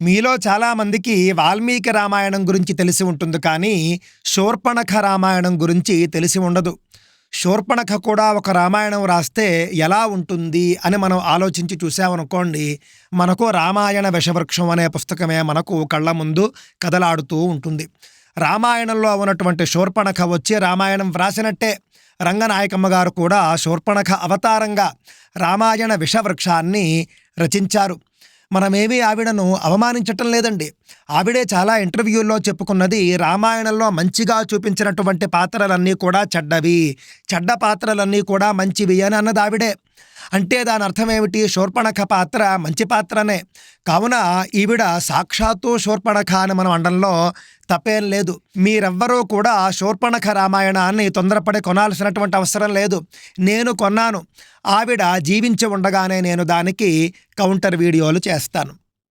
మీలో చాలామందికి వాల్మీకి రామాయణం గురించి తెలిసి ఉంటుంది కానీ, శూర్పణఖ రామాయణం గురించి తెలిసి ఉండదు. శూర్పణఖ కూడా ఒక రామాయణం రాస్తే ఎలా ఉంటుంది అని మనం ఆలోచించి చూసామనుకోండి, మనకు రామాయణ విషవృక్షం అనే పుస్తకమే మనకు కళ్ళ ముందు కదలాడుతూ ఉంటుంది. రామాయణంలో ఉన్నటువంటి శూర్పణఖ వచ్చి రామాయణం వ్రాసినట్టే. రంగనాయకమ్మ గారు కూడా శూర్పణఖ అవతారంగా రామాయణ విషవృక్షాన్ని రచించారు. మనమేమీ ఆవిడను అవమానించటం లేదండి. ఆవిడే చాలా ఇంటర్వ్యూల్లో చెప్పుకున్నది, రామాయణంలో మంచిగా చూపించినటువంటి పాత్రలన్నీ కూడా చెడ్డవి, చెడ్డ పాత్రలన్నీ కూడా మంచివి అని అన్నది ఆవిడే. అంటే దాని అర్థం ఏమిటి? శూర్పణఖ పాత్ర మంచి పాత్రనే. కావున ఈవిడ సాక్షాత్తు శూర్పణఖ అని మనం అనడంలో తప్పేం లేదు. మీరెవ్వరూ కూడా శూర్పణఖ రామాయణాన్ని తొందరపడి కొనాల్సినటువంటి అవసరం లేదు. నేను కొన్నాను. ఆవిడ జీవించి ఉండగానే నేను దానికి కౌంటర్ వీడియోలు చేస్తాను.